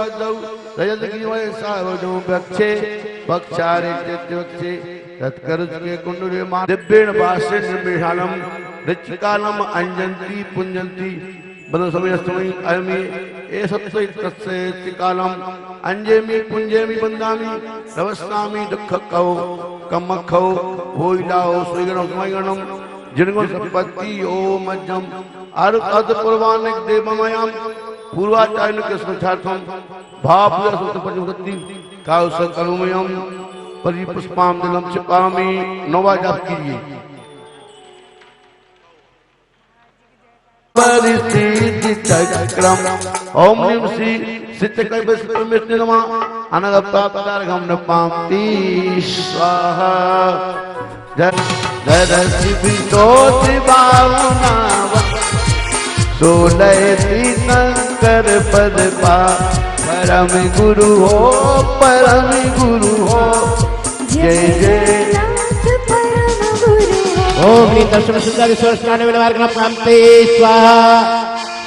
वदौ रजतगिरिमय सावजो वक्षे वक्षारे वक्षे तत्करुष्के कुंडले मा दिव्येण भाष्ये निर्विशालम ऋचिकालम अंजंती पुंजंती बनो समयस्तमय अयमी ए सत्सै तत्सै ऋचिकालम अंजेमी पुंजेमी बंदामी रवस्नामी दुःखकौ कमखौ भोइलाओ सुगणो समयगणम जिनगुण संपत्ति ओम मज्जम अरुत पूर्वानिक देवमयम पूर्वाचार्य के संचार्थम भाव पंचमति काउसकलुमयम परिपुष्पाम दिलम चिपामी नवा जाप कीजिए। परिस्थिति चक्रम ओम ह्रीं श्री सिद्धकैवल्यमेत्य नमः अनगप्तापदार्घं न पामति स्वाहा दरसि विदोति बावना सोलयति शंकर पद पा परम गुरु हो जय जय ओम ह्रीं दर्शन सुंदर स्वर्गान विलवार्गण प्राप्ते स्वाहा।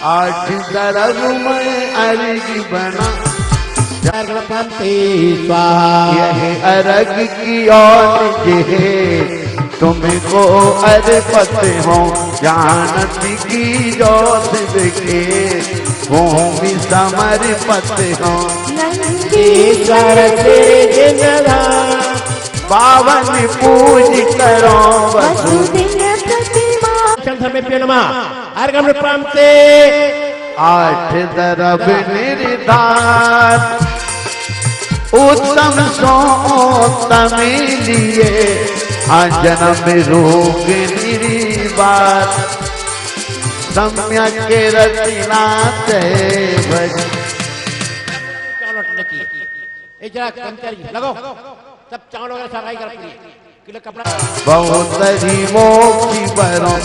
आठ दरगुमय अर्घ बना प्राप्ते स्वाहा। यह अर्घ की और जे तुमको अर्पत हो जानती की जो शिव के भूमि समर्पत हो ईश्वर तेरे जिंदा पावन पूज करो वसुदेव प्रतिमा संधर्मेभ्यो नमः अर्घं प्राप्ते। आठ दरब निर्धार उत्तम सोत्तम लिए जन्म रोग निरीबार सम्यक के रचना लगो सब चावलों का सफाई कर किलो कपड़ा बहुत मोक्षी बरो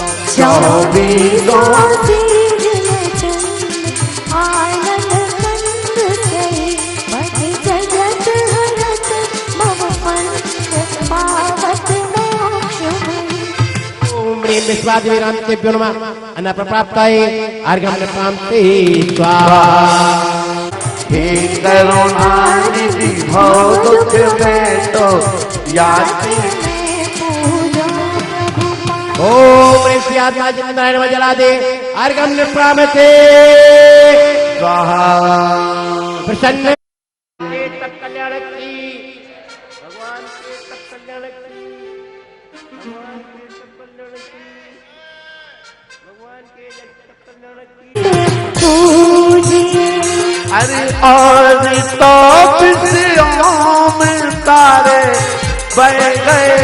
विश्वादिरांतेभ्यो नमः अन्न प्राप्ताये अर्घं प्राप्ते स्वाहा। हे करुणानिधि भव दुख में तो याति ओम ह्रीं आत्मा नारायण जला दे अर्घं प्राप्ते स्वाहा। प्रसन्न तब कल्याण की भगवान के तब कल्याण की भगवान के तब कल्याण की अरे और तो में तारे बह गए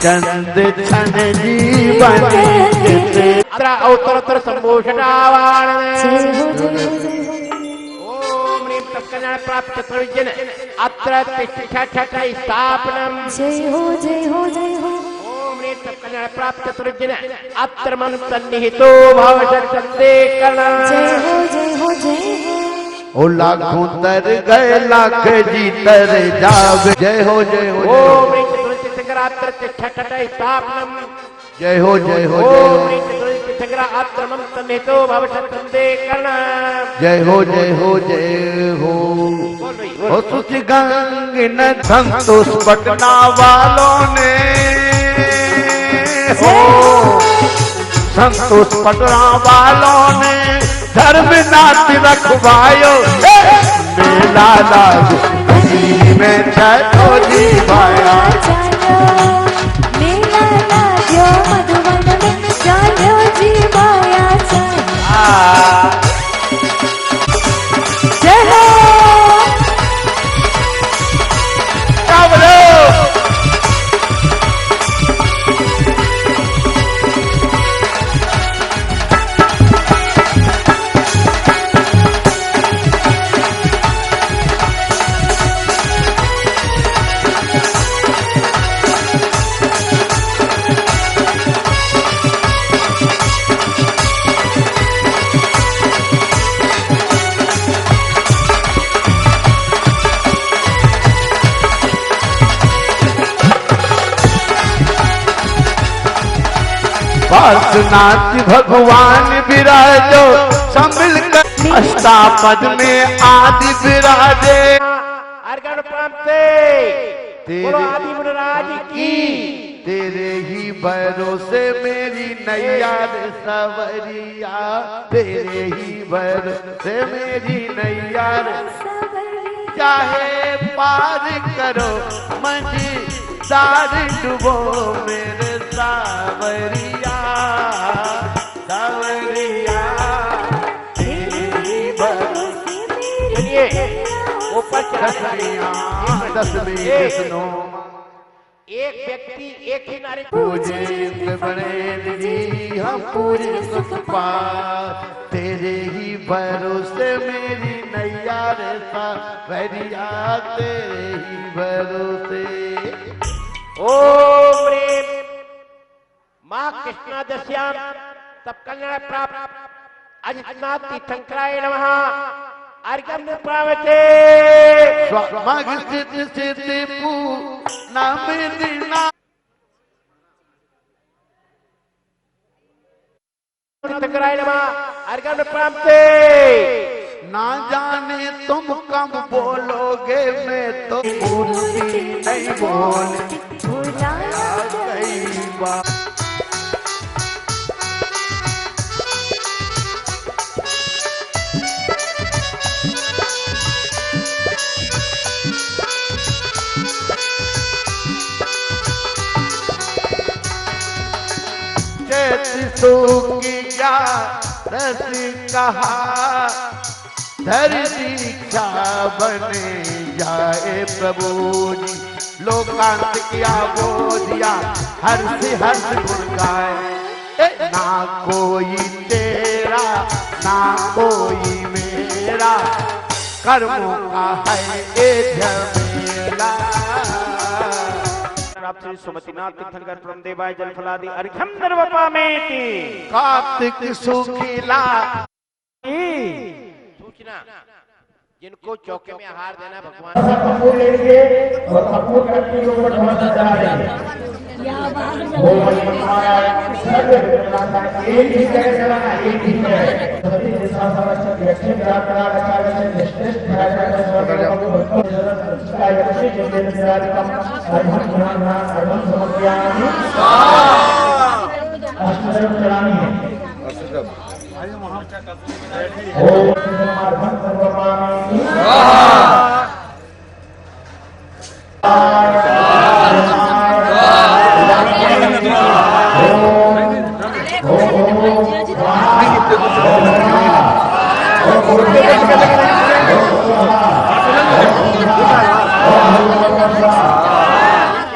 चंद छन जीवन अवतर संभूषणावाण ओम ह्रीं तत्कल्याण प्राप्त प्रयोजन अत्र तिष्ठति स्थापनम जय हो जय हो जय हो। ओम ह्रीं तत्कल्याण प्राप्त प्रयोजन अत्र मन सन्निहितो भवशक्ते कला जय हो जय हो जय हो। ओ लाखों तर गए लाख जी तर जावे जय हो जय हो। ओम ह्रीं अत्र तिष्ठति स्थापनम जय हो जय हो ओम ह्रीं अत्र मन सन्निहितो भवशक्ते कला जय हो जय हो जय हो। ओ सुचि गंग न संतोष पटना वालों ने हो संतोष पटना वालों ने धर्मनाथ रखवायो मेला लागू में छठो जी भाया मेला लाग्यो मधुवन में जायो जी माया जय हो। पार्श्वनाथ भगवान विराजो संभल कर ललिता पद में आदि विराजे। अर्घन प्राप्ते बोलो आदि मुनिराज की। तेरे ही भरोसे मेरी नैया रे सवरिया, तेरे ही भरोसे मेरी नैया रे, चाहे पार करो मंझदार डुबो मेरे सावरिया, सावरिया तेरी भरोसे। चलिए ऊपर दसवीं विष्णु एक व्यक्ति एक ही नारी पूजे बने हम पूजे सुख पार, तेरे ही भरोसे मेरी नैया रे सावरिया, तेरे ही भरोसे। ओम प्रेम माँ कृष्णा दश्याम तब कल्याण प्राप्त अजितनाथ तीर्थंकराय नमः। अर्घ्यं प्राप्ते स्वामग्रसित सिद्धि नाम दिना तीर्थंकराय नमः। अर्घ्यं प्राप्ते ना जाने तुम कब बोलोगे, मैं तो पूर्ति नहीं बोल कई बार। की क्या रस कहा, धर दीक्षा बने जाए प्रभु जी, लोकांत किया बोधिया हर्ष गुण गाए। ना कोई तेरा ना कोई मेरा, कर्मों का है ये झमेला। श्री सुमतिनाथ तीर्थंकर प्रमदेवाय जलफलादि अर्घ्यं निर्वपामेति। कार्तिक सुखीला सूचना जिनको चौके में आहार देना भगवान कपूर लेंगे और कपूर करके के ऊपर ढोलना चढ़ाएंगे। एक ही जगह चलाना, एक ही जगह सभी दिशा संरक्षक लक्ष्मी प्रार्थना रक्षा निष्ठिष्ट चलानी है।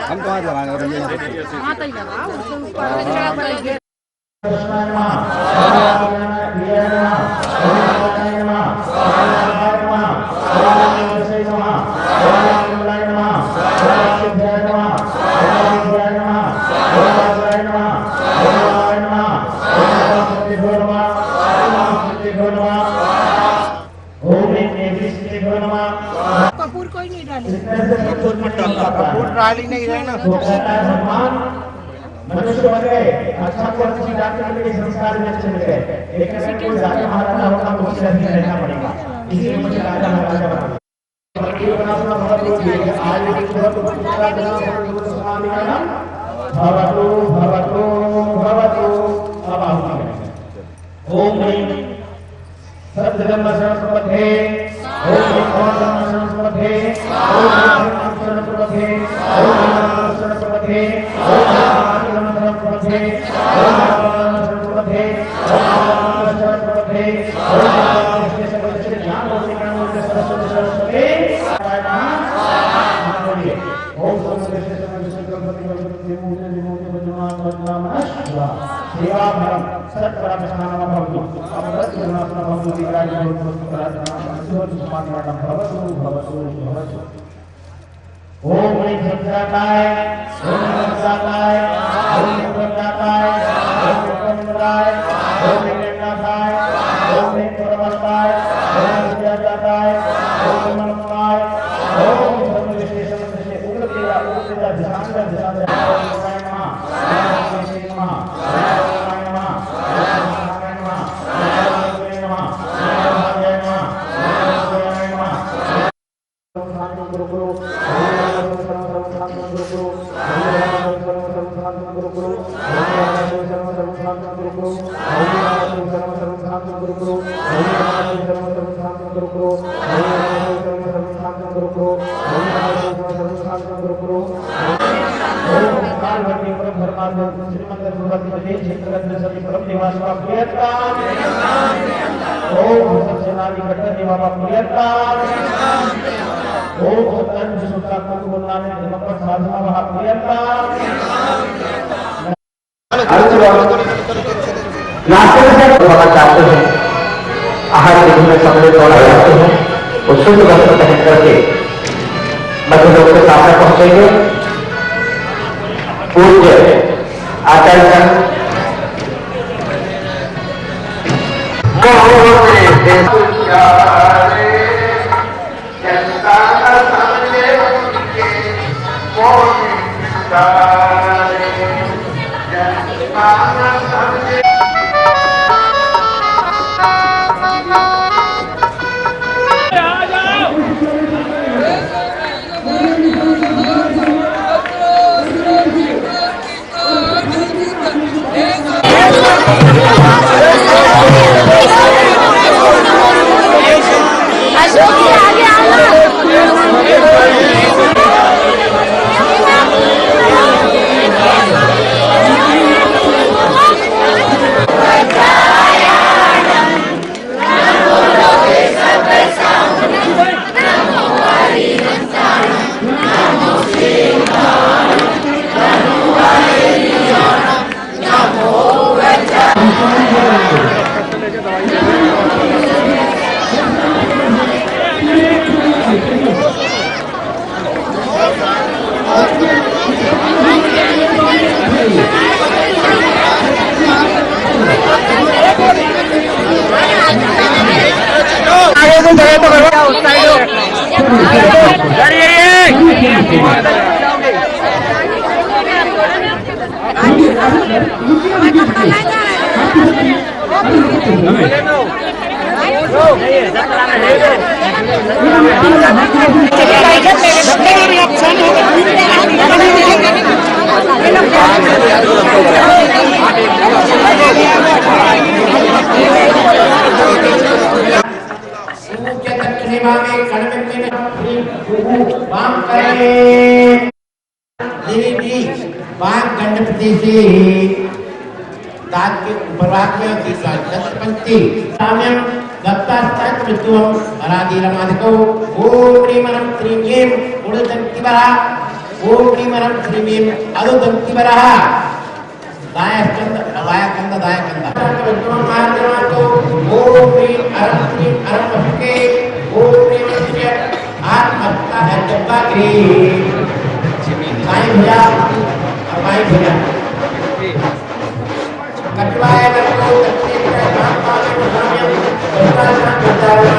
हम तो आज लगाएंगे कपूर कोई नहीं डाली। कपूर डाली नहीं रहना। मनुष्य बन गए, अच्छा को अच्छी जाति मिल गई, संस्कार में अच्छे मिल गए, लेकिन अगर कोई राजा महाराजा होगा तो उसे नहीं रहना पड़ेगा, इसलिए मुझे राजा महाराजा बना। ओम सर्वधर्म सर्वसम्पदे, ओम सर्वसम्पदे, ओम सर्वसम्पदे, ओम सर्वसम्पदे, ओम गणेश सत्याताय, ओम सत्याताय, ओम सत्याताय, ओम सत्याताय, ओम सत्याताय, ओम सत्याताय, ओम सत्याताय, ओम मनमाय, ओम सर्वविशेष से उग्र तेरा ध्यान चाहते हैं आहार विधि में समय दौड़ा जाते हैं वो शुद्ध वस्त्र पहन करके मध्य लोग के सामने पहुंचेंगे। पूज्य आचार्य गणपति से दाद के उपराज्ञा की पंक्ति साम्यम दत्तास्तात् मृत्युम अराधीरमादिको ओम ह्रीमरम श्रीमीं उड़दंतिवरा ओम ह्रीमरम श्रीमीं अदुदंतिवरा दायस्कंद दायकंद मृत्युम मार्गमातो ओम ह्रीं अरम वशके ओम ह्रीं वशके आत्मत्ता जब्बाग्री बाई भैया कटवाए करको तत्ते महापाले मुसामियम दत्ताना दत्ताना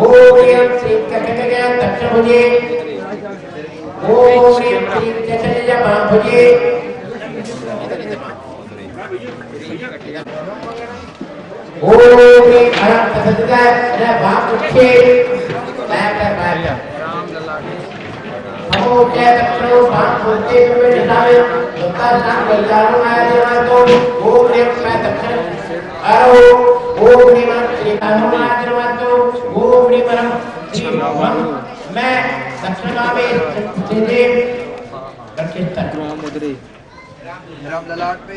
ओम श्री कटकया दक्ष भुजे ओम श्री चचनया भुजे ओम अरहत सदा रे बाप उठे बैठ नमो जय दक्षिणो बाप बोलते हुए निशावे दत्ता नाम बलदारो माया देवा तो ओम ह्रीं मैं दक्षिण अरो ओम ह्रीं श्री हनुमान देवा तो ओम ह्रीं श्री मैं दक्षिण में सीधे दक्षिण मुद्रे राम ललाट पे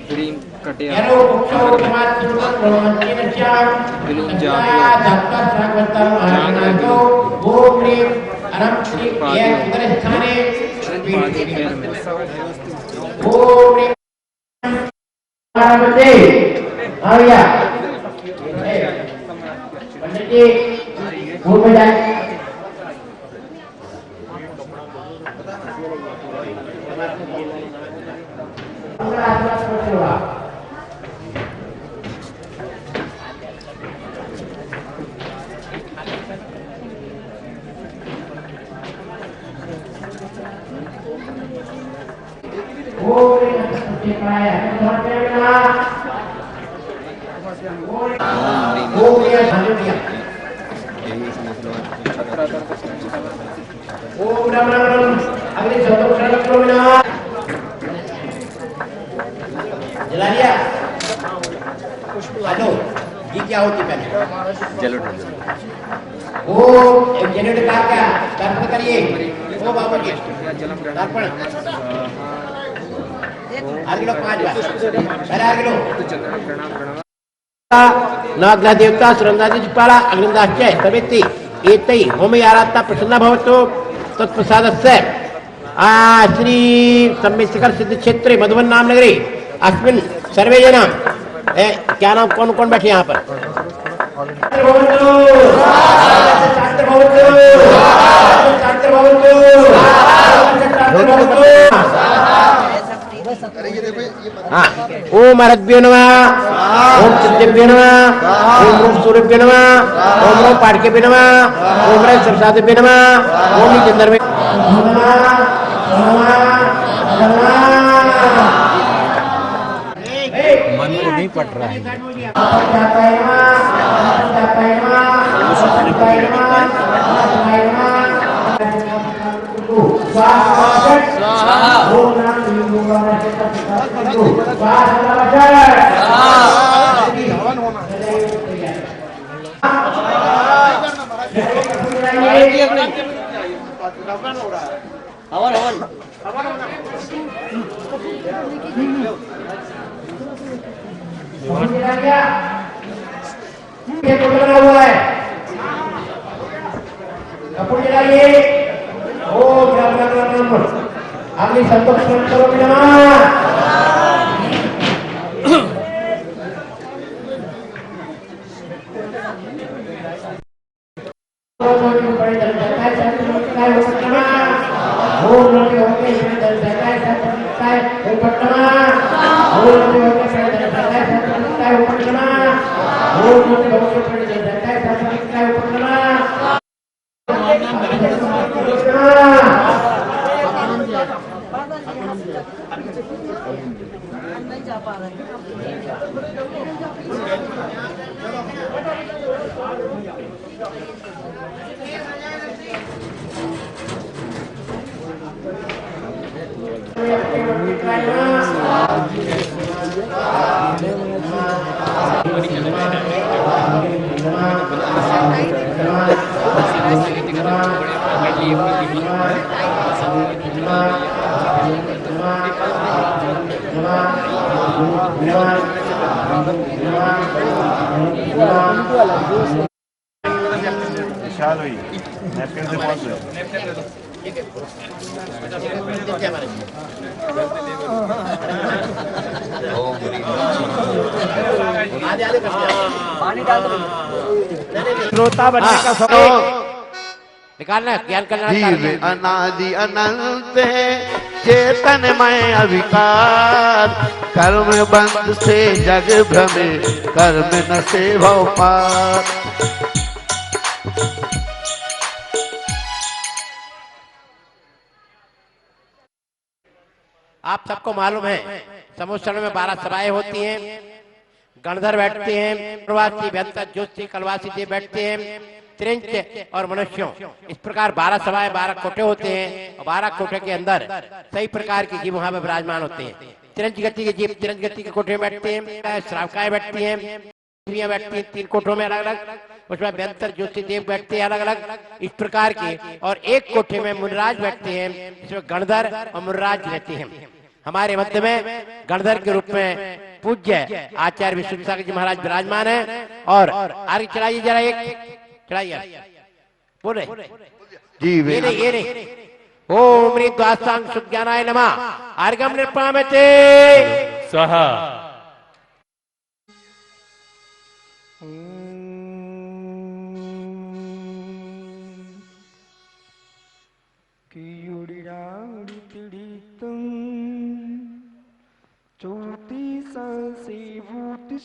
ग्रीन कटिया यारो कुक्षो कुमार सुरमन ब्रह्मण्य नचाम बिलुम दत्ता सागवतम महानातो ओम ह्रीं अरम श्री ये उदर स्थाने ओम ह्रीं पार्वती आया पंडित जी भूल में जाए ओम राम राम राम अगले जला लिया हेलो ये क्या होती पहले ओ जनरेटर का क्या तर्पण करिए ओ बाबा जी तर्पण आगे लोग 5 बार पहले आगे लोग नाग्ना देवता सुरंदादिपाला अग्निदाश्चय समिति एतै होमे आराधना प्रसन्न भवतु तत्प्रसादस्य श्री सम्मेशिखर सिद्ध क्षेत्रे मधुबन नाम नगरी अस्मिन् सर्वे जना क्या नाम कौन कौन बैठे यहाँ पर ओम अरभ्यो नमः ओम चित्तेभ्यो नमः ओम रूप सूर्यभ्यो नमः ओम रूप पाठकेभ्यो नमः ओम रस प्रसादेभ्यो नमः ओम चंद्र में मन को नहीं पट रहा है हुआ है कपूर जलाइए ओम राम राम राम राम अग्नि संतोष करो बिना विशाल हुई नैपकिन से पहुंच गए श्रोता बनने का समय निकालना ज्ञान करना जीव अनादि अनंत है चेतनमय अविकार कर्म बंध से जग भ्रमे कर्म न से भव पार। आप सबको मालूम है समुद्र में 12 सभाएं होती हैं, गणधर बैठते हैं, प्रवासी व्यंतर ज्योति कलवासी देव बैठते हैं, त्रिंच और मनुष्यों, इस प्रकार 12 सभाएं 12 कोठे होते हैं और 12 कोठे के अंदर कई प्रकार के जीव वहां पर विराजमान होते हैं। तिरंज गति के जीव तिरंज गति के कोठे में बैठते हैं, श्रावकाएं बैठती हैं, बैठती हैं 3 कोठों में अलग अलग, उसमें व्यंतर ज्योति देव बैठते हैं अलग अलग इस प्रकार के, और एक कोठे में मुनिराज बैठते हैं, इसमें गणधर और मुनिराज रहते हैं। हमारे मध्य में गणधर के रूप में पूज्य आचार्य विश्वसागर जी महाराज विराजमान है। और आगे चलाइए जरा, एक चढ़ाइए बोले जीव ये नहीं ओम द्वासांग सुज्ञानाय नमः अर्घम निर्पामते स्वाहा।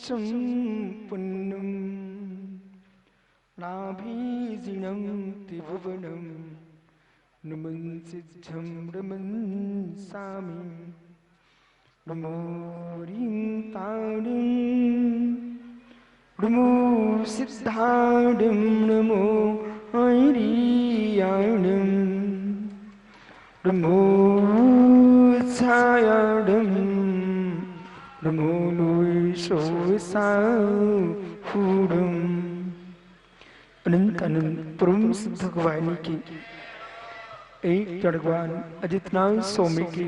संपन्नम नाभीजिनं त्रिभुवनं नमंसिद्धं रमंसामि नमो रिंताडं नमो सिद्धाडं नमो ऐरियाडं नमो छायाडं नमो सोसाहूडम। अनंत अनंत परम सिद्ध भगवान की, एक जड़गवान अजितनाथ स्वामी की,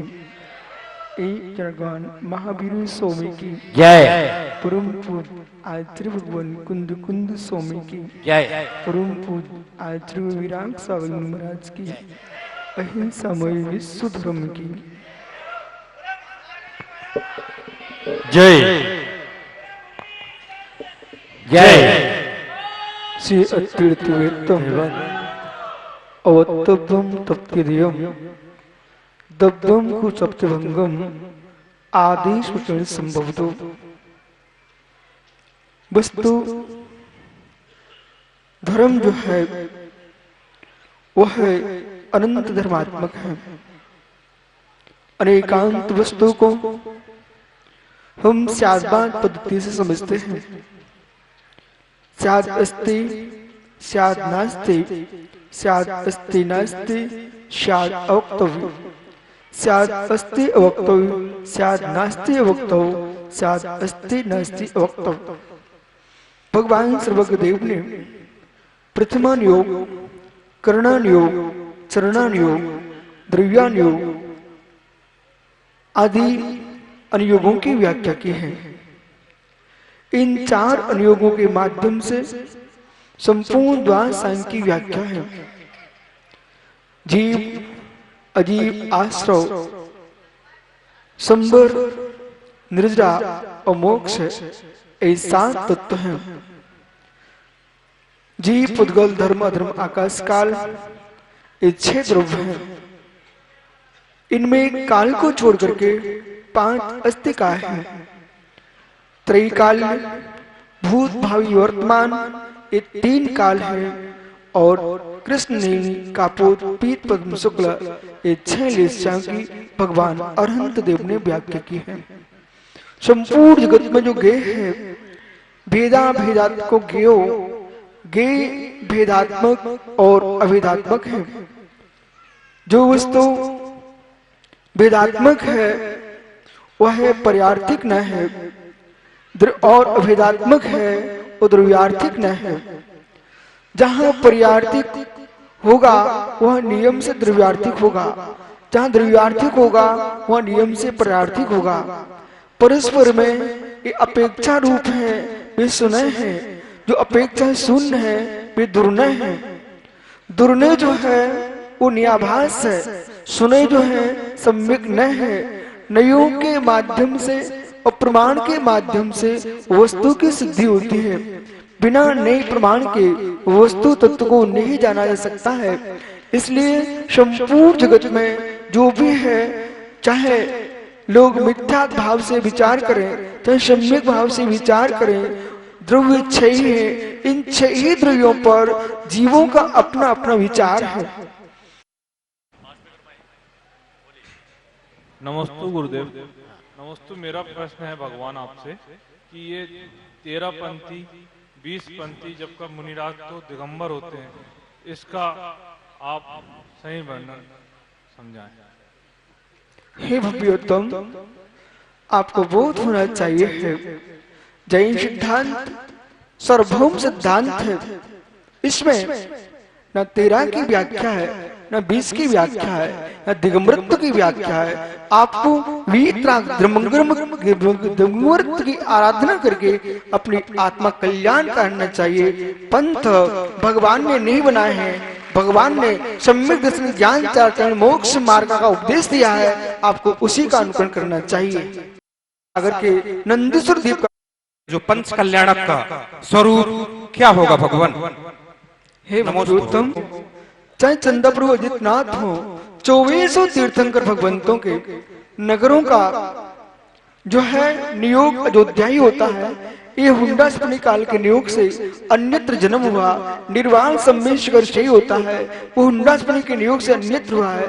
एक जड़गवान महावीर स्वामी की जय। परम पूज आचार्य भगवान कुंद कुंद स्वामी की जय। परम पूज आचार्य विराग स्वामी महाराज की अहिंसामय विश्व धर्म की जय। जय। श्री अतीर्थवेत्तम अवत्तब्बम तप्तिरियम दब्बम कुचप्तभंगम आदेश वचन संभवतो। वस्तु धर्म जो है वह अनंत धर्मात्मक है। अनेकांत वस्तु को हम स्यादबाद पद्धति से समझते हैं। स्याद अस्ति, स्याद नास्ति, स्याद अस्ति नास्ति, स्याद अवक्तव्य, स्याद अस्ति अवक्तव्य, स्याद नास्ति अवक्तव्य, स्याद अस्ति नास्ति अवक्तव्य। भगवान सर्वज्ञ देव ने प्रथमान योग, करणान योग, चरणान योग, द्रव्यान योग आदि अनुयोगों की व्याख्या की है। इन चार अनुयोगों के माध्यम से संपूर्ण द्वार सांग की व्याख्या है। जीव, अजीव, आश्रव, संबर, निर्जरा और मोक्ष ये सात तत्व हैं। जीव, पुद्गल, धर्म, अधर्म, आकाश, काल ये 6 द्रव्य हैं। इनमें काल को छोड़ करके 5 अस्तिकाल हैं। त्रैकाल्य, भूत, भावी, वर्तमान ये 3 काल हैं और कृष्ण नील, कापोत, पीत, पद्म, शुक्ल ये 6 लेस्यां की भगवान अरहंत देव ने व्याख्या की है। संपूर्ण जगत में जो गेय है भेदा भेदात्मक गेयो, गेय भेदात्मक और अभेदात्मक है। जो वस्तु भेदात्मक है वह पर्यार्थिक न है और अभेदात्मक है वो द्रव्यार्थिक न है। जहां पर्यार्थिक होगा वह नियम से द्रव्यार्थिक होगा, जहां द्रव्यार्थिक होगा वह नियम से पर्यार्थिक होगा। परस्पर में ये अपेक्षा रूप है, वे सुनय है। जो अपेक्षा शून्य है वे दुर्नय है। दुर्नय जो है वो नियाभास है, सुनय जो है सम्यक न है। नयों के माध्यम से और प्रमाण के माध्यम से वस्तु की सिद्धि होती है। बिना नए प्रमाण के वस्तु तत्व को नहीं जाना जा सकता है। इसलिए संपूर्ण जगत में जो भी है, चाहे लोग मिथ्या भाव से विचार करें चाहे सम्यक भाव से विचार करें, द्रव्य 6 ही है। इन 6 ही द्रव्यों पर जीवों का अपना अपना विचार है। नमस्तु गुरुदेव। नमस्तु। मेरा प्रश्न है भगवान आपसे कि ये 13 पंक्ति 20 पंक्ति जब का मुनिराज तो दिगंबर होते हैं, इसका आप सही वर्णन समझाएं। हे भव्योत्तम, आपको बोध होना चाहिए है जैन सिद्धांत सार्वभौम सिद्धांत है। इसमें न 13 की व्याख्या है, न 20 की व्याख्या है, न दिगंबरत्व की व्याख्या है। आपको दिगंबरत्व की आराधना करके अपनी आत्मा कल्याण करना चाहिए। पंथ भगवान ने नहीं बनाए हैं, भगवान ने सम्यक दर्शन, ज्ञान, चारण, मोक्ष मार्ग का उपदेश दिया है। आपको उसी का अनुकरण करना चाहिए। अगर के नंदीश्वर दीप का जो पंच कल्याणक का स्वरूप क्या होगा भगवान? हे भगवतोत्तम, चाहे चंदाप्रभु अजितनाथ हो, 2400 तीर्थंकर भगवंतों के नगरों का जो है नियोग अयोध्या ही होता है। ये हुंडास्पनी काल के नियोग से अन्यत्र जन्म हुआ, निर्वाण सम्मेशकर से ही होता है। वो हुंडास्पनी के नियोग से अन्यत्र हुआ है।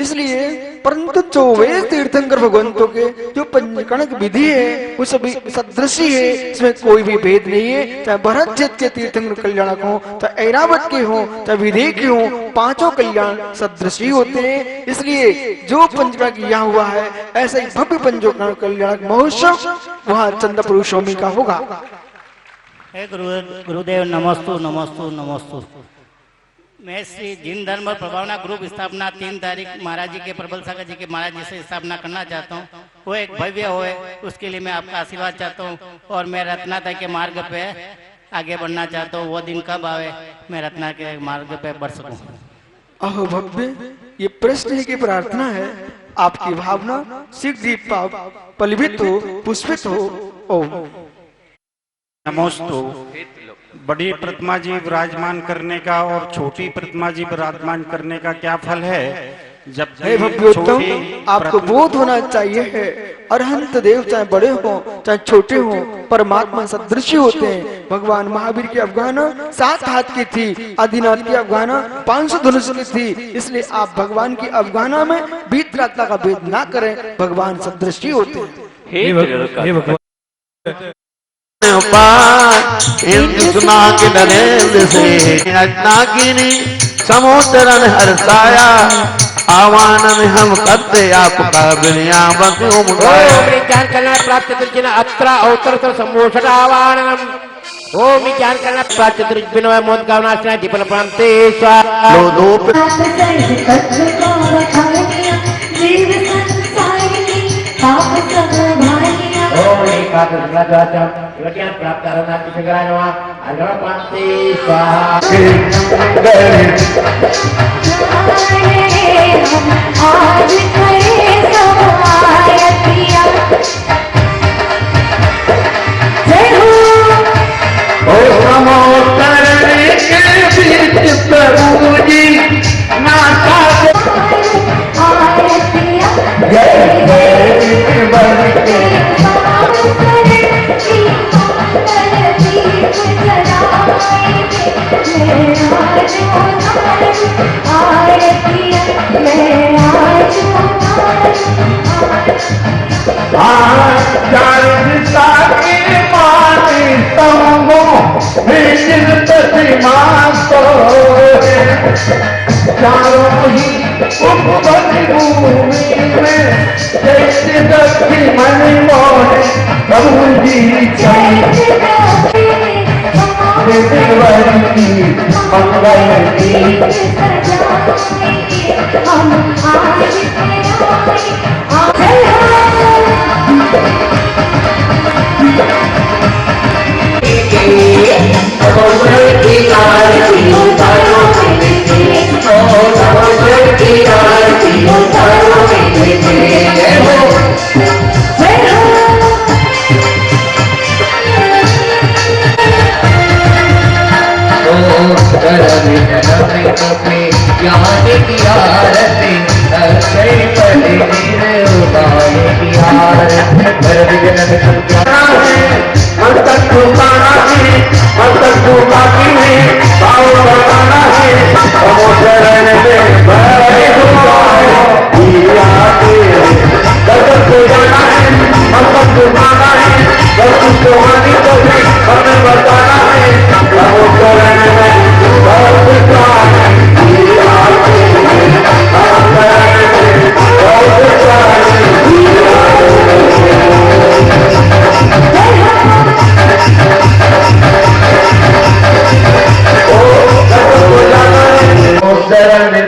इसलिए परंतु 24 तीर्थंकर भगवंतों के जो पंचकणक विधि है वो सभी सदृशी है, इसमें कोई भी भेद नहीं है। चाहे भरत क्षेत्र के तीर्थंकर कल्याणक हो, चाहे ऐरावत के हो, चाहे विधि के हो, पांचों कल्याण सदृशी होते हैं। इसलिए जो पंचकणक यहाँ हुआ है ऐसा ही भव्य पंचकणक कल्याणक महोत्सव वहाँ चंद्रपुर स्वामी का होगा। हे गुरुदेव नमस्तु नमस्तु नमस्तु। मैं श्री जिन धर्म और प्रभावना ग्रुप स्थापना 3 तारीख महाराज जी के प्रबल सागर जी के महाराज जी से स्थापना करना चाहता हूँ। वो एक भव्य होए उसके लिए मैं आपका आशीर्वाद चाहता हूँ और मैं रत्नाता के मार्ग पे आगे बढ़ना चाहता हूँ। वो दिन कब आवे मैं रत्ना के मार्ग पे बढ़ सकूँ। अहो भव्य, ये प्रश्न की प्रार्थना है, आपकी भावना शीघ्र पल्लवित हो, पुष्पित हो। ओम नमोस्तु। बड़ी प्रतिमा जी विराजमान करने का और छोटी प्रतिमा जी विराजमान करने का क्या फल है? जब हे भव्योत्तम, आपको बोध होना चाहिए है अरहंत देव चाहे बड़े हो चाहे छोटे हो परमात्मा सदृश होते हैं। भगवान महावीर की अवगाहना 7 हाथ की थी, आदिनाथ की अवगाहना 500 धनुष की थी। इसलिए आप भगवान की अवगाहना में बीतरात्मा का भेद ना करें, भगवान सदृश होते हैं। सुना के नरेंद्र से नागिनी समुद्रन हर्षाया आवानन हम करते आपका बिनिया बंधु मुगाया। ओम ज्ञान करना प्राप्त चतुर्जिन अत्र अवतर सम्मोषण आवाननम। ओम ज्ञान करना प्राप्त चतुर्जिन मोद कामनाशना दीपन प्रांते स्वा लो दो ओम एकादश ग्रहजातम योग्यान प्राप्त अरनाति शंकरायनवा अगम प्रांते स्वाहा। आज करे सब आयतिया जय हो। ओ नमो करने के बीच प्रभु जी नाता आयतिया जय जय बनते चारों ही उपवन भूमि में जैसे दक्षिण मन मोहे प्रभु जी मंगल की हम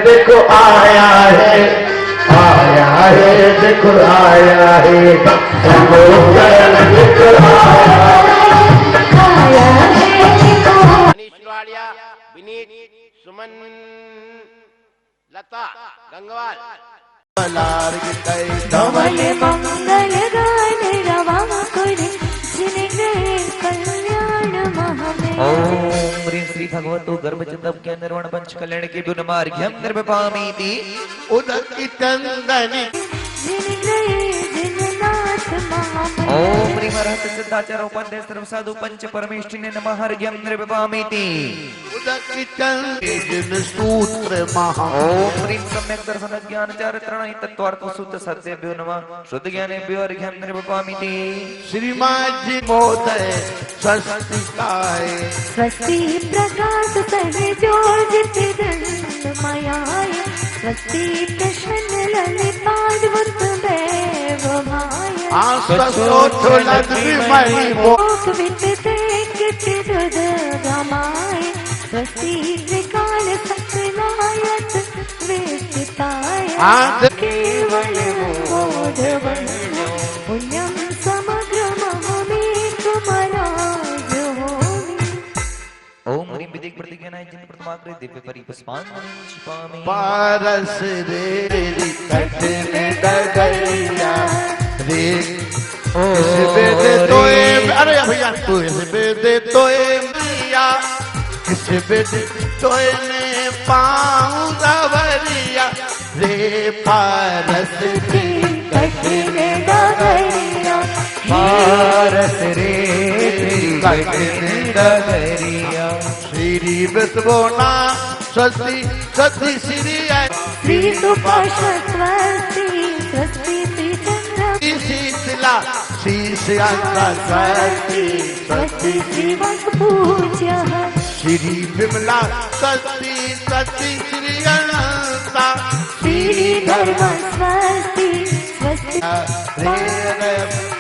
देखो आया है देखो आया है मनीष विनीत सुमन लता गंगवाल कमल मंगल गान रवा करे जिनके कल्याण महामें। ओम ह्रीं श्री भगवतो गर्भचतम के निर्वाण पंच कल्याण के दुन मार्ग्यम निर्वपामीति उदकी चंदनी जिनके जिननाथ महामें। ओम ह्रीं अरहत सिद्धाचार्य उपाध्याय सर्व साधु पंच परमेष्ठिने नमः हर्ग्यम निर्वपामीति। उदक चंद्र सूत्र महा ओम ह्रीं सम्यक दर्शन ज्ञान चारित्रण तत्वार्थ सुत सत्यभ्यो नमः शुद्ध ज्ञानेभ्यो अर्घ्यं निर्वपामिति। श्रीमाजी मोदय स्वस्तिकाय स्वस्ति प्रकाश सहजोजित दंडमयाय स्वस्ति प्रसन्न ललिताद्भुत वैभवाय आसोथोलद विमहि मोक्ष वितते किचिदुद गमाय स्वस्ति त्रिकाल सकलायत वेदिताय केवल बोधवन्यो पुण्यं समग्रमहमेकमनाय होमि। ओम ह्रीं विदिक प्रतिज्ञानाय जिन प्रथमाग्रे दिव्य परिपुष्पांजलिं क्षिपामि। पारस रे कठिन डगरिया रे इस बेदे तोए अरे भैया तू इस बेदे तोए मैया इस बेदे तोए में पाऊं दवरिया रे पारस रे कठिन डगरिया पारस रे कठिन डगरिया श्री विश्वना स्वस्ति स्वस्ति श्री श्री सुपशस्वस्ति स्वस्ति श्री शीतला शीशंका स्वस्ति स्वस्ति श्रीवत्स पूज्यः श्री विमला स्वस्ति स्वस्ति श्री अनंता श्री धर्म स्वस्ति स्वस्ति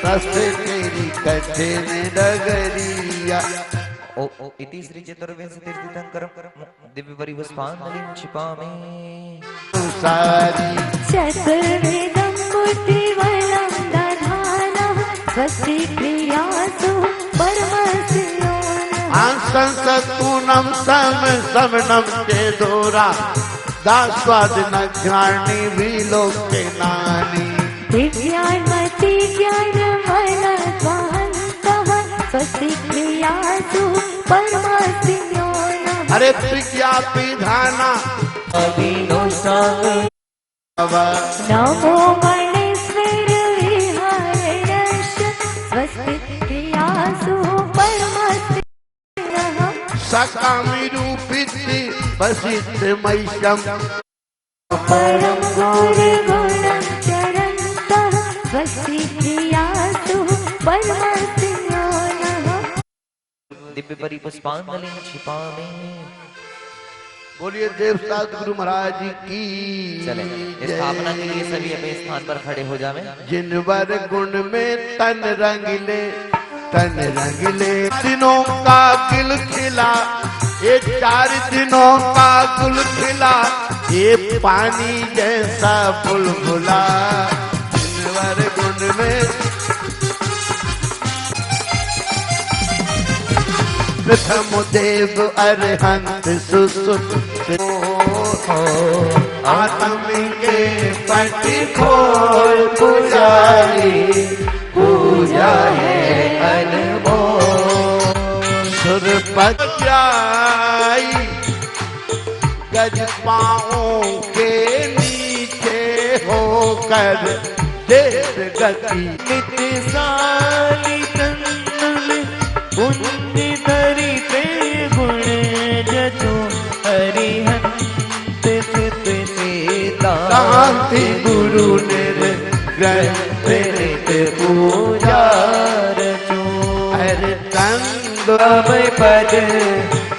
स्वस्ति तेरी कठिन डगरिया। ओ इति श्री चतुर्विंश तीर्थंकरं दिव्य परिपुष्पांजलिं क्षिपामि। सारी चतुर्वेदं बुद्धिबलं दधानः स्वस्ति क्रियासु परमस्य संसतूनम सम समनम के दोरा दास्वादिन ज्ञानी विलोके नानी दिव्यान्मति ज्ञानमनध्वन्तः स्वस्ति क्रियासु परमस्य अरे प्रज्ञा पिधाना नमो गणेश्वर विहारिणस्य स्वस्ति क्रियासु परमस्य सकामि रूपिति वसिष्ठ मैषम परम गौर गुणं चरन्तः स्वस्ति क्रियासु परमस्य दिव्य परिपुष्पांजलिं क्षिपामि। बोलिए देवसात गुरु महाराज जी की चले स्थापना के लिए सभी अपने स्थान पर खड़े हो जावें। जिनवर गुण में तन रंगीले दिनों का गिल खिला ये 4 दिनों का गुल खिला ये पानी जैसा बुलबुला जिनवर गुण में प्रथम देव अरहंत सुसुप्त आत्म के पट खोल पुजारी पूजा है अनमोल सुर पचाई गज पाँवों के नीचे होकर देव गति नित्य साली तंदुल पुण्य धरी पे गुण जचो हरिहंत चित सीता शांति गुरु निर्ग्रंथ नित पूजा रचो हर कंद पद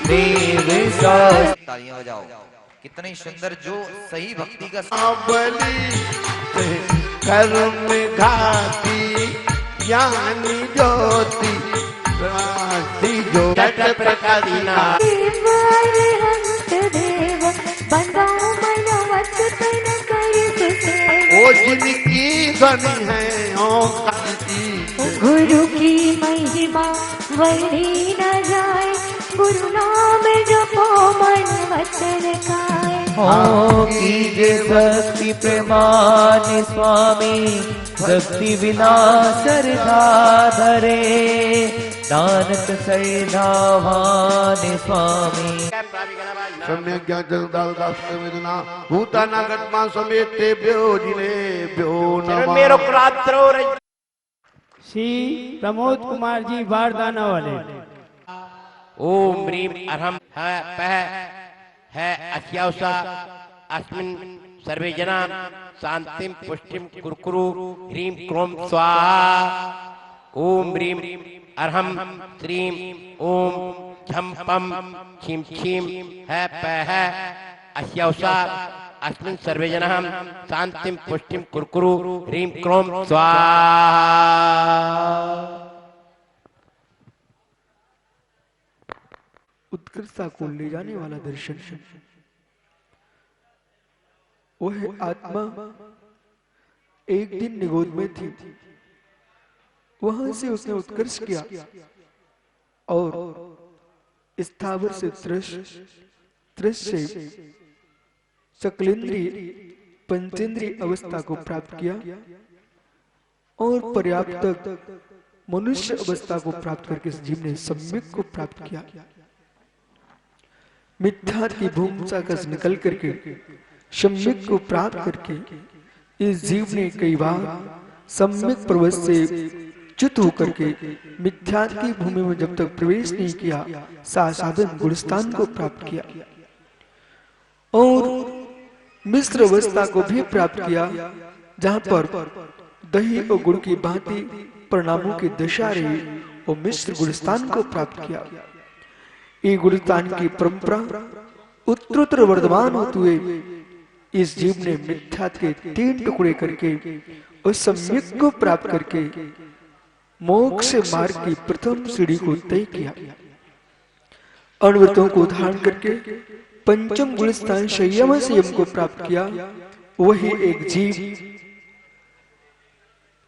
देव सास। तालियां बजाओ। कितनी सुंदर जो सही भक्ति का बलि कर्म घाती ज्ञानी ज्योति जो प्रकारिना हंत देव बंदाओ मनवत तन कर सुसेव ओ जिनकी ध्वनि है ओंकार की गुरु की महिमा वर्णी न जाए गुरु नाम जपो मन वचन खाए हो कीजे शक्ति प्रमाण स्वामी भक्ति बिना श्रद्धा धरे दानत सैधावान स्वामी। सम्यक दास वेदना भूतानागतमा समेत तेभ्यो जिनेभ्यो नमः। श्री प्रमोद कुमार जी बारदाना वाले ओम ह्रीम अरहम पह है अस्यावसा अस्मिन् सर्वे जना शांतिम पुष्टिम कुरकुरु ह्रीम क्रोम स्वाहा ओम ह्रीम अरहम श्रीम ओम झम पम छीम छीम है पह अस्यावसा अस्मिन् सर्वे जना शांतिम पुष्टिम कुरकुरु ह्रीम क्रोम स्वाहा। उत्कृष्टता को ले जाने वाला दर्शन है, वह आत्मा एक दिन निगोद में थी, वहां से उसने उत्कर्ष किया और स्थावर से त्रिश से सकलेंद्रीय पंचेंद्रीय अवस्था को प्राप्त किया और पर्याप्त मनुष्य अवस्था को प्राप्त करके इस जीव ने सम्यक को प्राप्त किया। मिथ्या की भूमिका का निकल करके सम्यक को प्राप्त करके इस जीव ने कई बार सम्यक प्रवेश से च्युत होकर के मिथ्या की भूमि में जब तक प्रवेश नहीं किया साधन गुणस्थान को प्राप्त किया और मिश्र अवस्था को भी प्राप्त किया, जहां पर दही और गुड़ की भांति परिणामों की दशा रही और मिश्र गुणस्थान को प्राप्त किया। ये गुणस्थान की परंपरा उत्तरोत्तर वर्धमान होते हुए इस जीव ने मिथ्या के 3 टुकड़े करके उस सम्यक को प्राप्त करके मोक्ष मार्ग की प्रथम सीढ़ी को तय किया। अणुव्रतों को धारण करके पंचम गुणस्थान संयम संयम को प्राप्त किया। वही एक जीव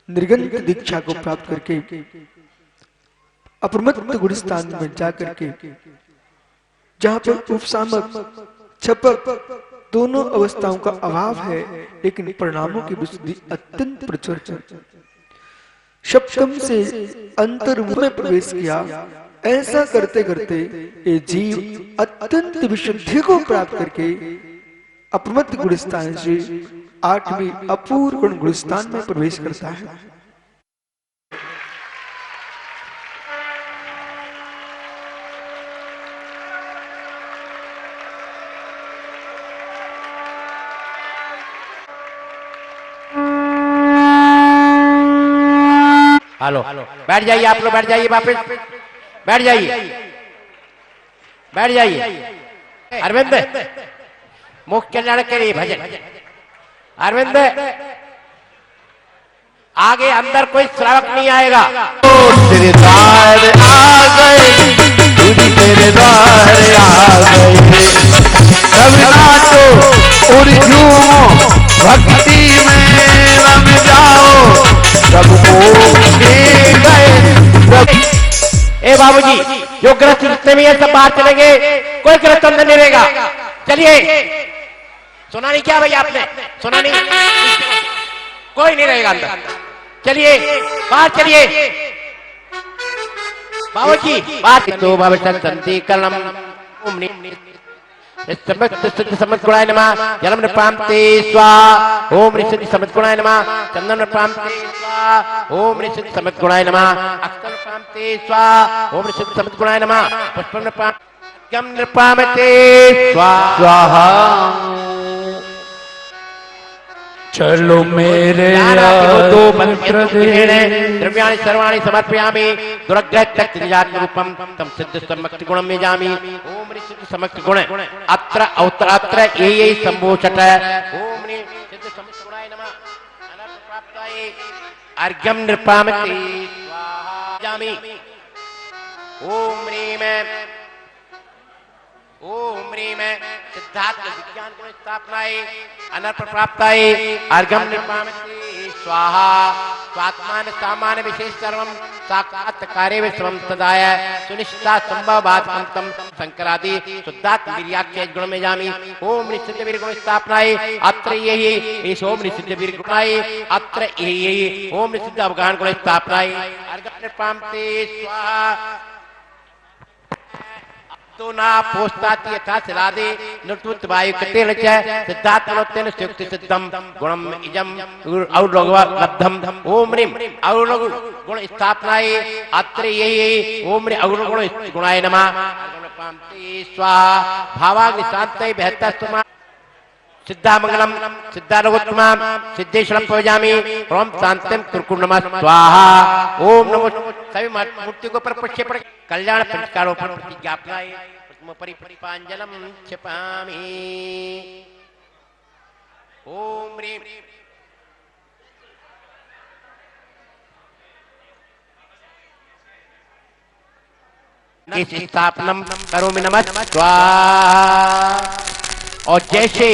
निर्गंत दीक्षा को प्राप्त करके अप्रमत्त गुणस्थान में जाकर के जहां पर उपसामक छपक दोनों अवस्थाओं का अभाव है, लेकिन परिणामों की विशुद्धि अत्यंत प्रचुर है। सप्तम से अंतर्मुख में प्रवेश किया। ऐसा करते करते ये जीव अत्यंत विशुद्धि को प्राप्त करके अप्रमत्त गुणस्थान से 8वीं अपूर्व गुणस्थान में प्रवेश करता है। हेलो, बैठ जाइए आप लोग, बैठ जाइए, वापस बैठ जाइए, बैठ जाइए। अरविंद मुख कल्याण के लिए भजन। अरविंद आगे अंदर कोई श्रावक नहीं आएगा। तेरे द्वार आ गए, तुझी तेरे द्वार आ गए, सब नाचो और झूमो, भक्ति में रम जाओ, सबको दे गए। ए बाबूजी, जो ग्रस्त रिश्ते में है सब बाहर चलेंगे, कोई ग्रस्त अंदर नहीं रहेगा। चलिए, सुना नहीं क्या भैया आपने? सुना नहीं? कोई नहीं रहेगा अंदर। चलिए बाहर चलिए बाबूजी, बाहर तो बाबा संति कलम समझ गुणाय नमः, जलम नृपामते स्वाहा, ओम ऋषि समझ गुणाय नमः, चंदन नृपामते स्वाहा, ओम ऋषि समझ गुणाय नमः, अक्षर नृपामते स्वाहा, ओम ऋषि समझ गुणाय नमः, पुष्पम नृपामते स्वाहा। चलो मेरे द्रव्याणि सर्वाणि समर्पयामि, दुर्ग्रह त्यक्त रूपम तम सिद्ध सम्मक्ति गुणम में जामि। ओम ऋषि सम्मक्ति गुण अत्र अवत्र अत्र ये संभोषट। ओम ऋषि सिद्ध सम्मक्ति गुणाय नमः, अनर्थ प्राप्ताय अर्घ्यम नृपामते स्वाहा जामि। ओम ह्रीम सिद्धार्थ विज्ञान गुण स्थापनाय अनर्थ प्राप्ताय अर्घ्यम नृपामते स्वाहा। स्वात्मान सामान्य विशेष सर्वम साक्षात्कारे विश्वम तदाय सुनिश्चिता संभवात् तम शंकरादि शुद्धात्म वीर्याख्य गुण में जामि। ओम निश्चित वीर गुण स्थापनाय अत्र यही इस ओम निश्चित वीर गुणाय अत्र यही ओम निश्चित अवगाहन गुण स्थापनाय अर्घ्यम नृपामते स्वाहा। तो ना पोस्ताति यथा सिलादे नृत्युत वायु कतेल च सिद्धात् अनुत्तेन सुक्ति सिद्धम गुणम इजम और लघुवा लब्धम ओम ह्रीं और लघु गुण स्थापनाय अत्र यही ओम ह्रीं और गुण गुणाय नमः पामते स्वाहा भावाग्नि शांतये बेहतर सिद्धामंगलम सिद्धारगोत्तमा सिद्धेश्वरम पूजामि ओम शांतिम कुरकुर नमः स्वाहा ओम नमो सभी मूर्ति को पर प्रक्षेपण कल्याण पंचकारोपण प्रतिज्ञापनाय प्रथम परिपांजलम क्षिपामि ओम ह्रीं स्थापनम करोमि नमः स्वाहा। और जैसे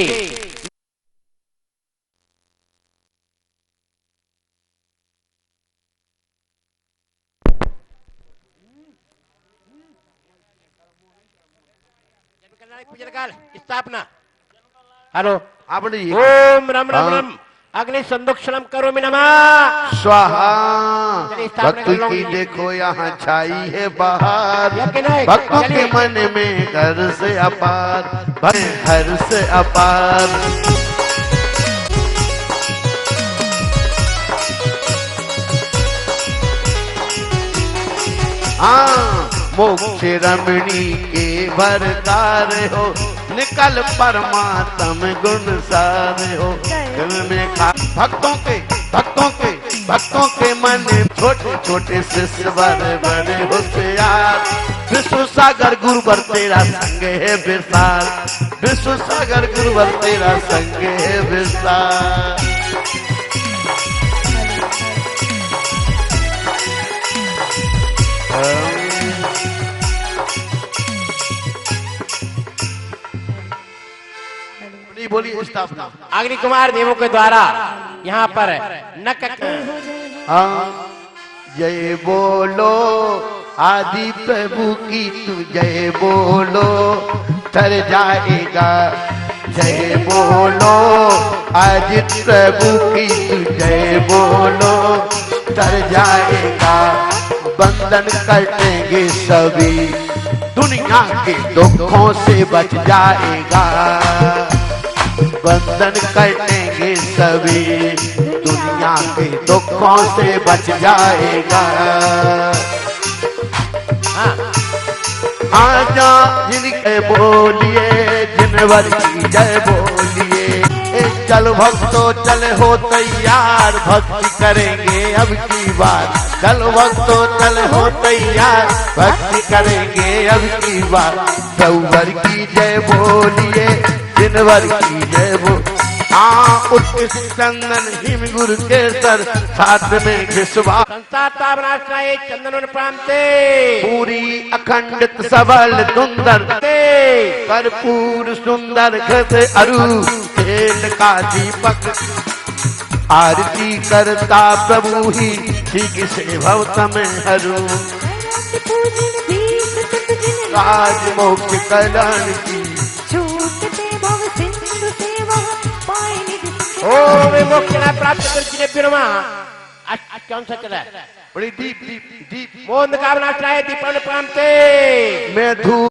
स्थापना हेलो ओम रम रम रम अग्नि संदोक्षणम करोमि नमः स्वाहा। भक्ति की देखो यहाँ छाई है बाहर, भक्तों के मन में घर से अपार, हर से अपार। हाँ मोक्ष रमणी के भरदार हो, निकल परमात्म गुण सारे हो। में भक्तों के मन छोटे छोटे शिष्य बड़े बड़े होशियार। विश्व सागर गुरुवर तेरा संग है विशाल, विश्व सागर गुरुवर तेरा संग है विशाल। बोलिए स्थापना अग्नि कुमार देवों के द्वारा यहाँ पर नक जय बोलो आदि प्रभु की तू जय बोलो तर जाएगा। जय बोलो आदि प्रभु की तू जय बोलो तर जाएगा। बंधन कटेंगे सभी, दुनिया के दुखों से बच जाएगा। बंधन कटेंगे सभी, दुनिया के दुखों से बच जाएगा। आजा जिनके बोलिए, जिनवर की जय बोलिए। चल भक्तों चल हो तैयार, भक्ति करेंगे अब की बार। चल भक्तों चल हो तैयार, भक्ति करेंगे अब की बार। देवर की जय बोलिए, जिनवर की जय बोल। उत्कृष्ट चंदन हिम गुरु के सर, साथ में विश्वास चंदन प्रांते पूरी अखंडित सबल सुंदर कर्पूर सुंदर घृत अरु तेल का दीपक। आरती करता प्रभु ही ठीक से भवत में हरू। राज मोक्ष कल्याण की मोक्ष प्राप्त कर कौन सा चला है? बड़ी दीप दीप दीप मोद कामना चाहे दीपन प्रांते मैं धूप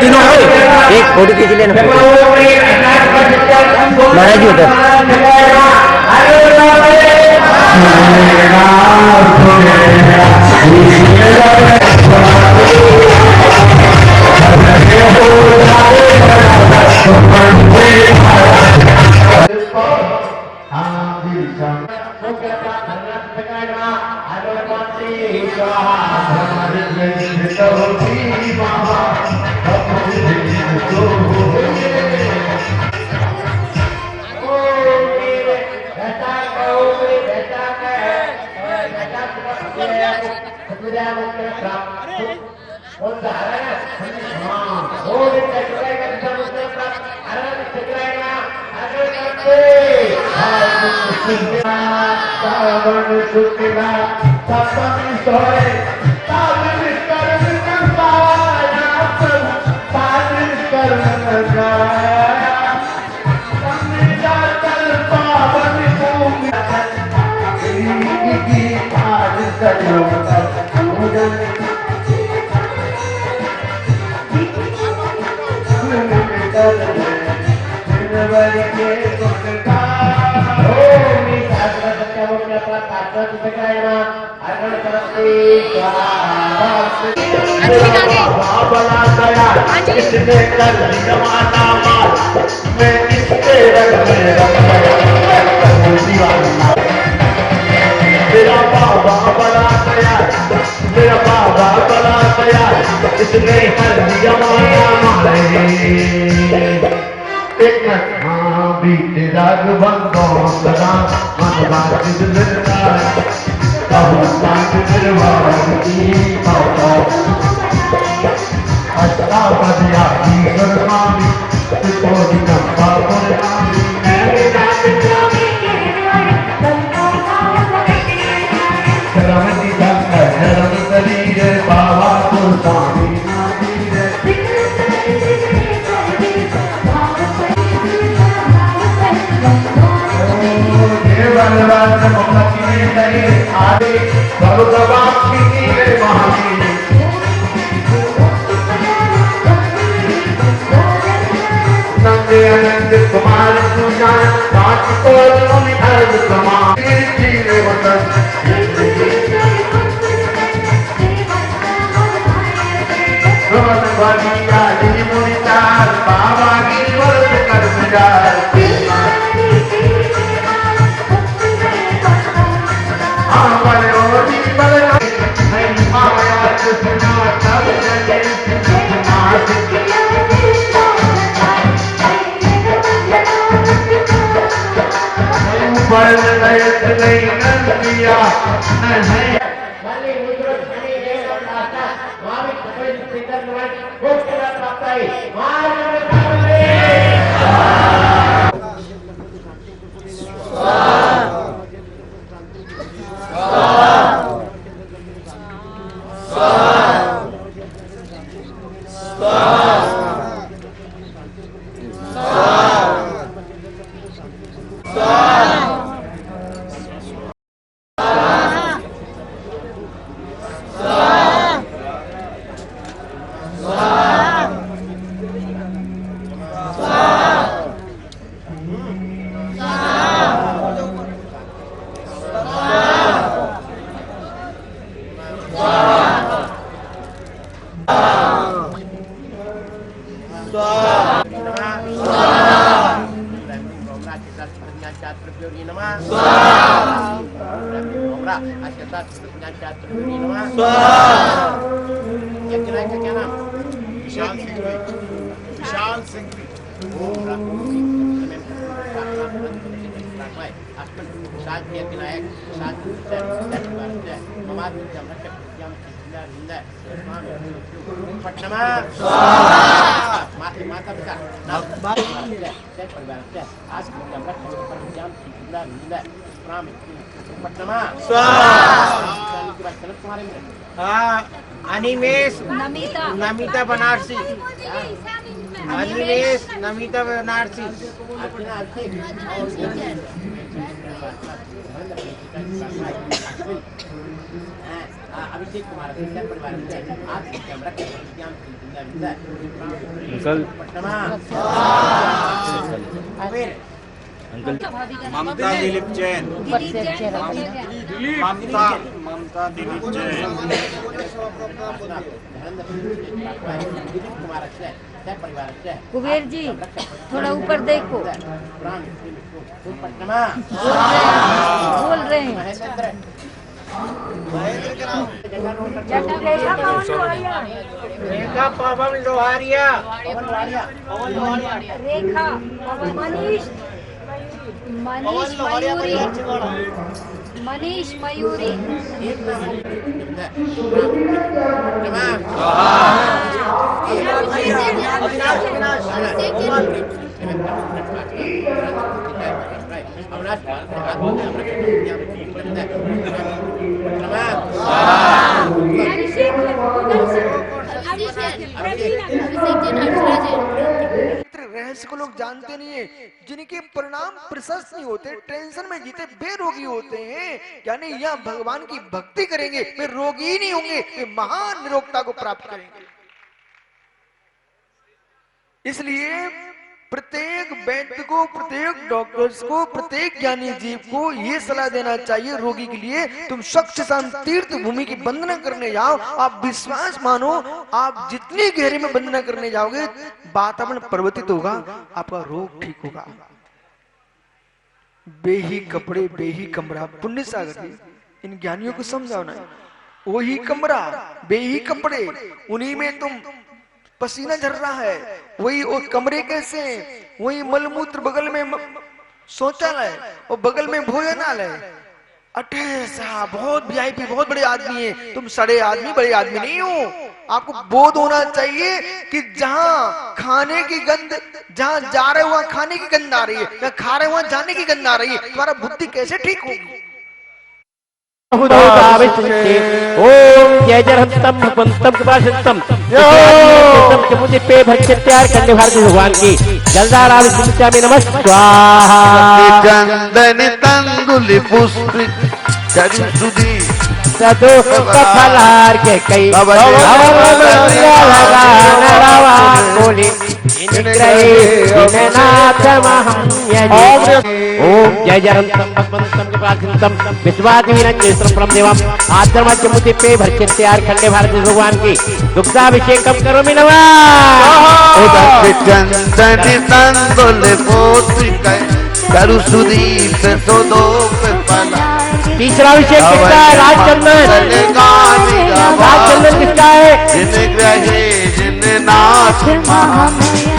तीनों एक फोटो खींच लेना महाराज जी उधर इसने कर जमाना माल मैं इसके रंग में मेरा बाबा बड़ा तैयार मेरा बाबा बड़ा तैयार इसने कर जमाना माल एक हाँ बीते राग बंदों सदा मन बात दिलता बहुत बात निर्वाण की बाबा अष्टापदिया ईश्वर स्वामी त्रिकोटि नंबा पुरनामी शरमति धन शरम शरीर बाबा को स्वामी देवलवान मुखी नहीं आदि भगवान की महानी आनंद कुमार सुजान पांच कोलों में अर्ध कमाल जीवे वतन रोमन वालिया दिनी मुनितार बाबा की वर्ष कर गुजार आमल ओदी बल नहीं माया सुना तब जगे नहीं नंदिया नहीं विशाल सिंह अनिमेश नमिता बनारसी अनिमेश नमिता बनारसी अभिषेक कुमार परिवार ममता दिलीप जैन, ममता दिलीप जैन, कुबेर जी थोड़ा ऊपर देखो, बोल रहे हैं। रेखा पवन लोहारिया, रेखा मनीष मयूरी, मनीष मयूरी, रहस्य को लोग जानते नहीं है, जिनके परिणाम प्रशस्त नहीं होते, टेंशन में जीते बेरोगी होते हैं, यानी यह भगवान की भक्ति करेंगे वे रोगी ही नहीं होंगे, वे महान निरोगता को प्राप्त करेंगे। इसलिए प्रत्येक वैद्य को, प्रत्येक डॉक्टर्स को, प्रत्येक ज्ञानी जीव को यह सलाह देना चाहिए रोगी के लिए, तुम स्वच्छ शांत तीर्थ भूमि की वंदना करने जाओ। आप विश्वास मानो, आप जितनी गहरे में वंदना करने जाओगे वातावरण परिवर्तित होगा, आपका रोग ठीक होगा। बेही कपड़े बेही कमरा, पुण्य सागर जी इन ज्ञानियों को समझाओ ना। वही कमरा बेही कपड़े, उन्हीं में तुम पसीना झर रहा है, वही वो कमरे कैसे, वही मलमूत्र, बगल में शौचालय और बगल में भोजनालय। अटे साहब बहुत वीआईपी, बहुत बड़े आदमी है, तुम सड़े आदमी बड़े आदमी नहीं हो। आपको बोध होना चाहिए कि जहां खाने की गंध, जहां जा रहे वहां खाने की गंध आ रही है, जहां खा रहे वहां जाने की गंध आ रही है, तुम्हारा बुद्धि कैसे ठीक होगी। ओम जय जरहंतम भगवंतम कृपाशंतम मुझे पे भक्ति तैयार करने भारत भगवान की जलदार आविष्कृत्या में नमः स्वाहा। चंदन तंगुल पुष्प चरुसुधी सदो कफलार के कई ओम जय जरहंतम भगवंतम कृपाशंतम विश्वादिवीरं देवम आद्रमज्जमुति पे भक्ति तैयार करने भारत भगवान की दुग्धाभिषेकम करोमि नमः। चंदन तंगुल पुष्प चरुसुधी सदो तीसरा अभिषेक किसका है? राजचंदन। राजचंदन किसका है?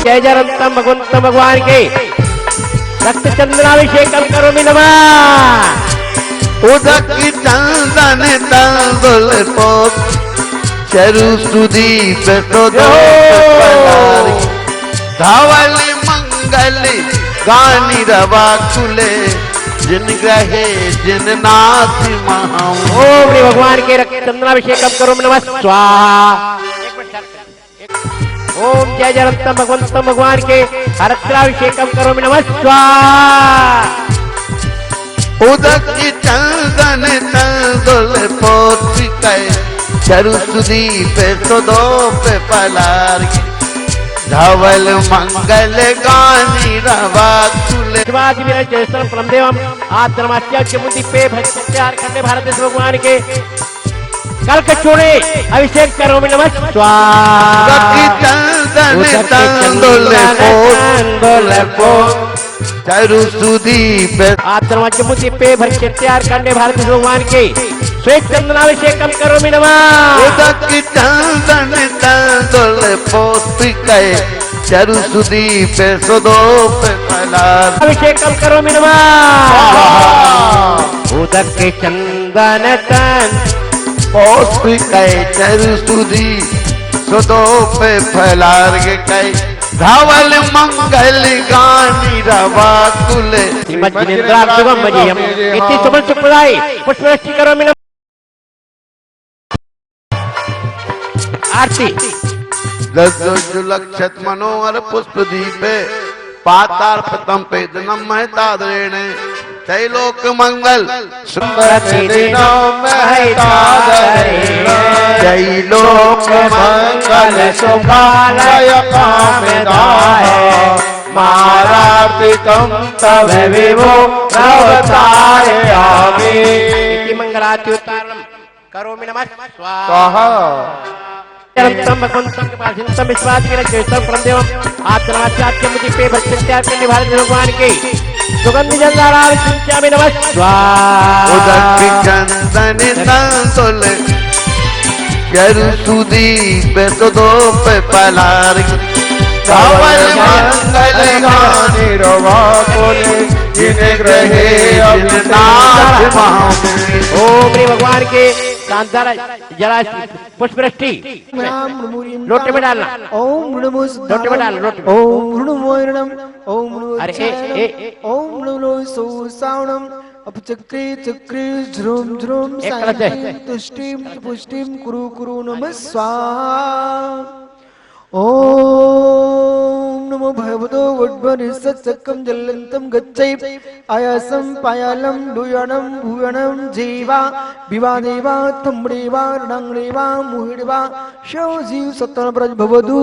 जय जरहंतम भगवंतम भगवान के रक्त चंदनाभिषेकम करोमि नमः। उदक चंदन तंगुल चरुसुधी धवल मंगल गानी रवा खुले जिन ग्रहे जिन नाथ महाम। ओम भगवान के रक्त चंदनाभिषेकम करोमि नमः स्वाहा। ओम जय जरहंतम भगवंतम भगवान के रक्ताभिषेकम करोमि नमः स्वाहा। उदक चंदन तंगुल पोथी चरुसुधी पे पलार धवल मंगल गानी रवा खुले देवम आद्रमाच्यमुति पे भक्त्यार करने भारत भगवान के कल कचोड़े अभिषेक करोमि नमः स्वाहा। चरुसुधी आद्रमाच्यमुति पे भक्त्यार करने भारत भगवान के श्वेत चंदनाभिषेकम करोमि नमः। चंदन तंगुल पोस्पिकै चरुसुधी पे पलार अभिषेकम करोमि नमः। उदक चंदन पोस्पिकै चरुसुधी पे फैलार के धवल मंगल गानी रवा कुले श्रीमद् जिनेन्द्रार्जुनम मजीयम इति सुमन सुप्रदाय पुष्पवृष्टि करोमि नमः। आरती लक्षत मनोहर पुष्प दीपे पातार प्रथम पेदनम महताद्रेण त्रैलोक मंगल प्रतिदिनों त्रैलोक मंगल सुखालय कामदाय मारार्पितम तव विभो अवतारयामि इति मंगलाच्युतारणं करोमि नमः स्वाहा निरंतरं भगवन्तं कृपासिन्तं विश्वासविरचितं परमदेवं आत्मनाचार्यमुति पे भक्त्यार्पणे भारत भगवान के सुगंध जलधारावि सिंचामि नमः स्वाहा उदक चंदन तंतुल चरु सुदीप सुदोप पलार धवल मंगल गाने रवाकुले जिन ग्रहे अवतार महामुनि ओम श्री भगवान के शानदार जला पुष्पवृष्टि लोटे में डालना ओम नमो लोटे में डालना लोटे में ओम नमो रणम ओम नमो अरे ओम नमो सौसावणम अपचक्रे चक्रे झ्रुम झ्रुम एक कलश है। सायं तुष्टिम पुष्टिम कुरु कुरु नमः स्वाहा ओम नमो भगवतो वड्भनिसत्सकं जलन्तं गच्छै आयासं पायालं दुयनं भुवनं जीवा विवादेवा तम्रेवा रणंग्रेवा मुहिडेवा शवजीव सत्तनप्रज भवतु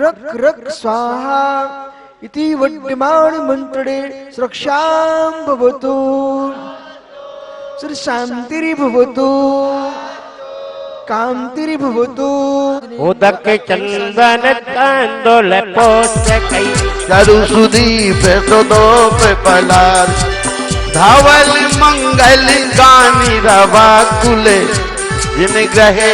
रक रक स्वाहा इति वड्यमाण मंत्रे सुरक्षां भवतु शांतिरि भवतु कांतिरि भवतु उदक चंदन तंदुल पुष्पकै चरु सुदीप सुदोप पलार धवल मंगल गानी रवाकुले जिन ग्रहे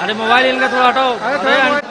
अरे मोबाइल इनका थोड़ा हटाओ।